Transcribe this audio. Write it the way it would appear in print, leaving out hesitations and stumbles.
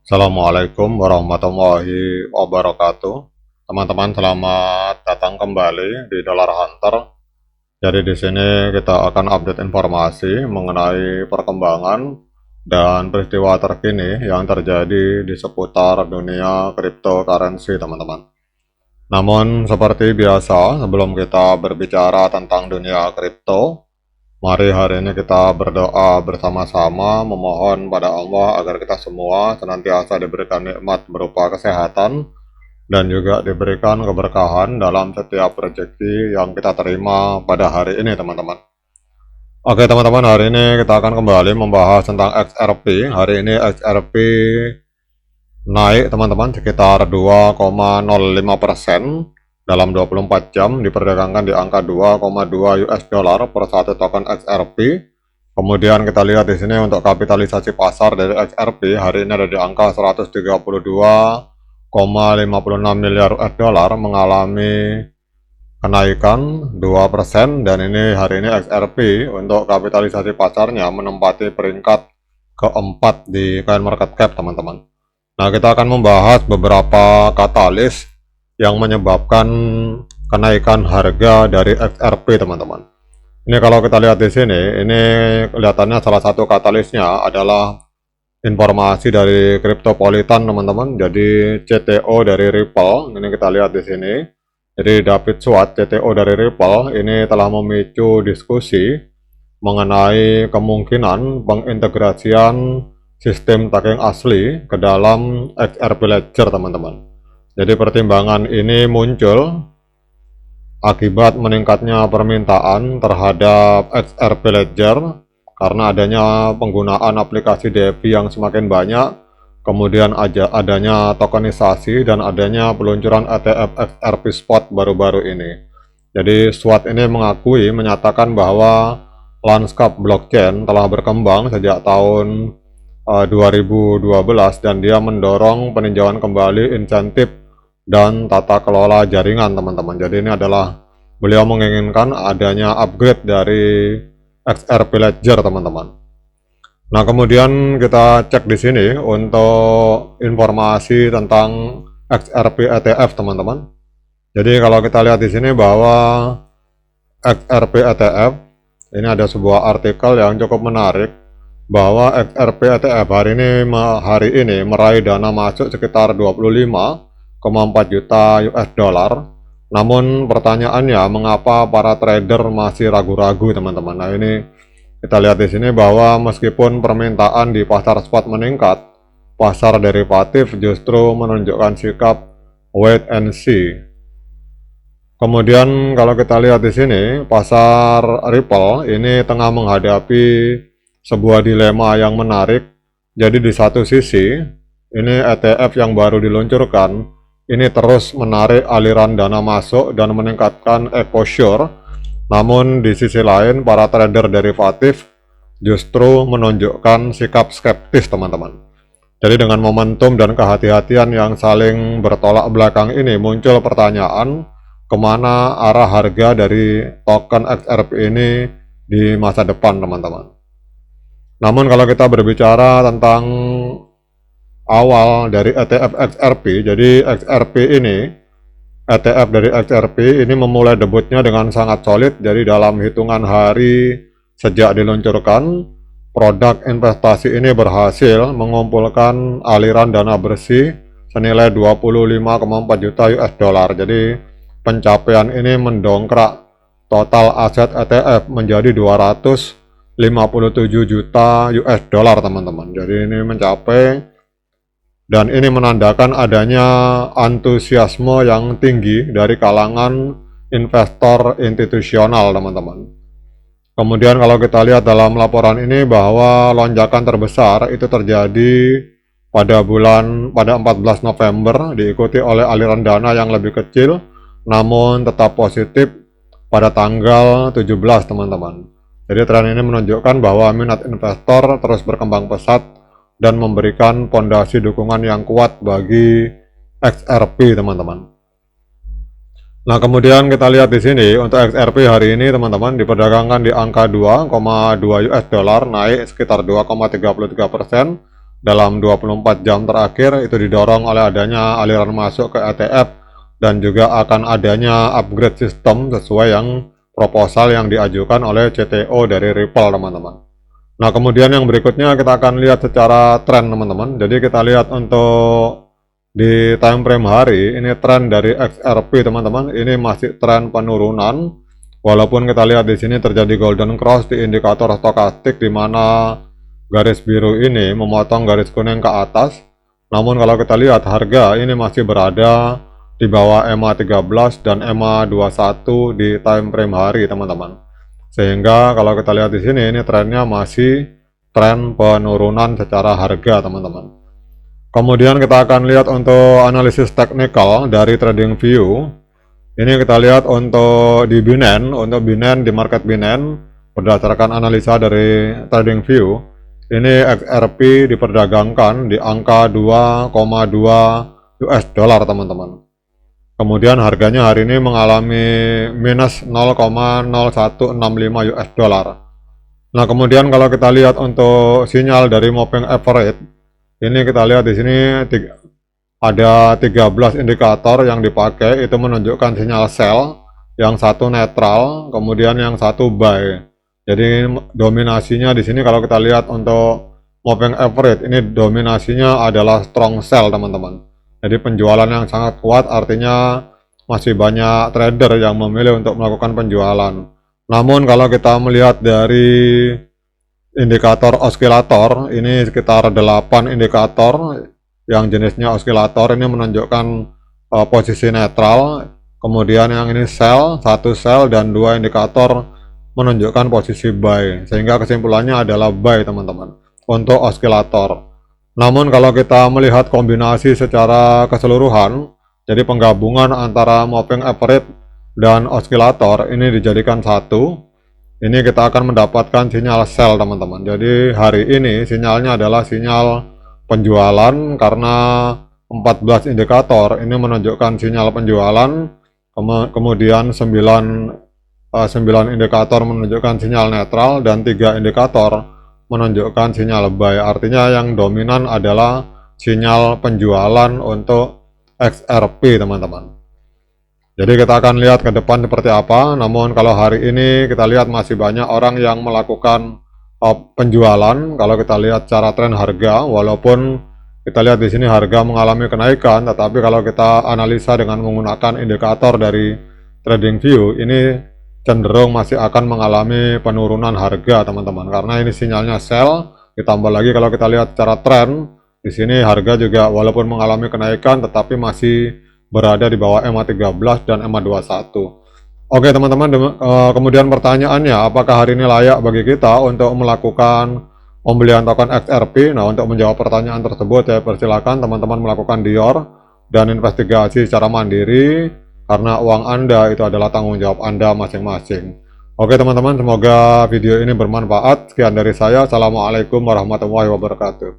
Assalamualaikum warahmatullahi wabarakatuh. Teman-teman, selamat datang kembali di Dollar Hunter. Jadi di sini kita akan update informasi mengenai perkembangan dan peristiwa terkini yang terjadi di seputar dunia cryptocurrency, teman-teman. Namun seperti biasa, sebelum kita berbicara tentang dunia kripto, mari hari ini kita berdoa bersama-sama memohon pada Allah agar kita semua senantiasa diberikan nikmat berupa kesehatan dan juga diberikan keberkahan dalam setiap rezeki yang kita terima pada hari ini, teman-teman. Oke teman-teman, hari ini kita akan kembali membahas tentang XRP. Hari ini XRP naik teman-teman sekitar 2,05% dalam 24 jam, diperdagangkan di angka 2,2 US dollar per satu token XRP. Kemudian kita lihat di sini untuk kapitalisasi pasar dari XRP hari ini ada di angka 132,56 miliar US dollar, mengalami kenaikan 2%, dan ini hari ini XRP untuk kapitalisasi pasarnya menempati peringkat keempat di coin market cap, teman-teman. Nah, kita akan membahas beberapa katalis yang menyebabkan kenaikan harga dari XRP, teman-teman. Ini kalau kita lihat di sini, ini kelihatannya salah satu katalisnya adalah informasi dari Cryptopolitan, teman-teman. Jadi CTO dari Ripple, ini kita lihat di sini. Jadi David Schwartz, CTO dari Ripple, ini telah memicu diskusi mengenai kemungkinan pengintegrasian sistem tagging asli ke dalam XRP Ledger, teman-teman. Jadi pertimbangan ini muncul akibat meningkatnya permintaan terhadap XRP Ledger karena adanya penggunaan aplikasi DeFi yang semakin banyak, kemudian adanya tokenisasi dan adanya peluncuran ETF XRP Spot baru-baru ini. Jadi SWOT ini menyatakan bahwa lanskap blockchain telah berkembang sejak tahun 2012 dan dia mendorong peninjauan kembali insentif dan tata kelola jaringan, teman-teman. Jadi ini adalah beliau menginginkan adanya upgrade dari XRP Ledger, teman-teman. Nah, kemudian kita cek di sini untuk informasi tentang XRP ETF, teman-teman. Jadi kalau kita lihat di sini bahwa XRP ETF ini ada sebuah artikel yang cukup menarik bahwa XRP ETF hari ini meraih dana masuk sekitar 25,4 juta US dollar. Namun pertanyaannya, mengapa para trader masih ragu-ragu, teman-teman? Nah, ini kita lihat di sini bahwa meskipun permintaan di pasar spot meningkat, pasar derivatif justru menunjukkan sikap wait and see. Kemudian kalau kita lihat di sini, pasar Ripple ini tengah menghadapi sebuah dilema yang menarik. Jadi di satu sisi, ini ETF yang baru diluncurkan, ini terus menarik aliran dana masuk dan meningkatkan exposure. Namun di sisi lain, para trader derivatif justru menunjukkan sikap skeptis, teman-teman. Jadi dengan momentum dan kehati-hatian yang saling bertolak belakang ini, muncul pertanyaan kemana arah harga dari token XRP ini di masa depan, teman-teman. Namun kalau kita berbicara tentang awal dari ETF XRP, jadi ETF dari XRP ini memulai debutnya dengan sangat solid. Jadi dalam hitungan hari sejak diluncurkan, produk investasi ini berhasil mengumpulkan aliran dana bersih senilai 25,4 juta US dollar. Jadi pencapaian ini mendongkrak total aset ETF menjadi 257 juta US dollar, teman-teman. Jadi ini mencapai, dan ini menandakan adanya antusiasme yang tinggi dari kalangan investor institusional, teman-teman. Kemudian kalau kita lihat dalam laporan ini bahwa lonjakan terbesar itu terjadi pada 14 November, diikuti oleh aliran dana yang lebih kecil namun tetap positif pada tanggal 17, teman-teman. Jadi tren ini menunjukkan bahwa minat investor terus berkembang pesat dan memberikan fondasi dukungan yang kuat bagi XRP, teman-teman. Nah, kemudian kita lihat di sini untuk XRP hari ini, teman-teman, diperdagangkan di angka 2,2 US dollar, naik sekitar 2,33%. dalam 24 jam terakhir itu didorong oleh adanya aliran masuk ke ETF dan juga akan adanya upgrade sistem sesuai yang proposal yang diajukan oleh CTO dari Ripple, teman-teman. Nah, kemudian yang berikutnya kita akan lihat secara tren, teman-teman. Jadi kita lihat untuk di time frame hari, ini tren dari XRP, teman-teman. Ini masih tren penurunan. Walaupun kita lihat di sini terjadi golden cross di indikator stokastik, di mana garis biru ini memotong garis kuning ke atas. Namun kalau kita lihat harga ini masih berada di bawah EMA 13 dan EMA 21 di time frame hari, teman-teman. Sehingga kalau kita lihat di sini, ini trennya masih tren penurunan secara harga, teman-teman. Kemudian kita akan lihat untuk analisis teknikal dari TradingView. Ini kita lihat untuk di Binance, di market Binance, berdasarkan analisa dari TradingView, ini XRP diperdagangkan di angka 2,2 US dollar, teman-teman. Kemudian harganya hari ini mengalami minus 0,0165 US dollar. Nah, kemudian kalau kita lihat untuk sinyal dari moving average, ini kita lihat di sini ada 13 indikator yang dipakai, itu menunjukkan sinyal sell, yang satu netral, kemudian yang satu buy. Jadi dominasinya di sini kalau kita lihat untuk moving average, ini dominasinya adalah strong sell, teman-teman. Jadi penjualan yang sangat kuat, artinya masih banyak trader yang memilih untuk melakukan penjualan. Namun kalau kita melihat dari indikator osilator, ini sekitar 8 indikator yang jenisnya osilator, ini menunjukkan posisi netral. Kemudian yang ini sell, satu sell, dan 2 indikator menunjukkan posisi buy. Sehingga kesimpulannya adalah buy, teman-teman, untuk osilator. Namun kalau kita melihat kombinasi secara keseluruhan, jadi penggabungan antara moving average dan osilator ini dijadikan satu, ini kita akan mendapatkan sinyal sell, teman-teman. Jadi hari ini sinyalnya adalah sinyal penjualan karena 14 indikator ini menunjukkan sinyal penjualan, kemudian 9 indikator menunjukkan sinyal netral, dan 3 indikator menunjukkan sinyal buy. Artinya yang dominan adalah sinyal penjualan untuk XRP, teman-teman. Jadi kita akan lihat ke depan seperti apa. Namun kalau hari ini kita lihat masih banyak orang yang melakukan penjualan. Kalau kita lihat secara tren harga, walaupun kita lihat di sini harga mengalami kenaikan, tetapi kalau kita analisa dengan menggunakan indikator dari TradingView, ini cenderung masih akan mengalami penurunan harga, teman-teman, karena ini sinyalnya sell. Ditambah lagi kalau kita lihat secara tren, di sini harga juga walaupun mengalami kenaikan tetapi masih berada di bawah EMA 13 dan EMA 21. Oke, teman-teman, kemudian pertanyaannya, apakah hari ini layak bagi kita untuk melakukan pembelian token XRP? Nah, untuk menjawab pertanyaan tersebut, saya persilakan teman-teman melakukan dior dan investigasi secara mandiri, karena uang Anda itu adalah tanggung jawab Anda masing-masing. Oke, teman-teman, semoga video ini bermanfaat. Sekian dari saya. Assalamualaikum warahmatullahi wabarakatuh.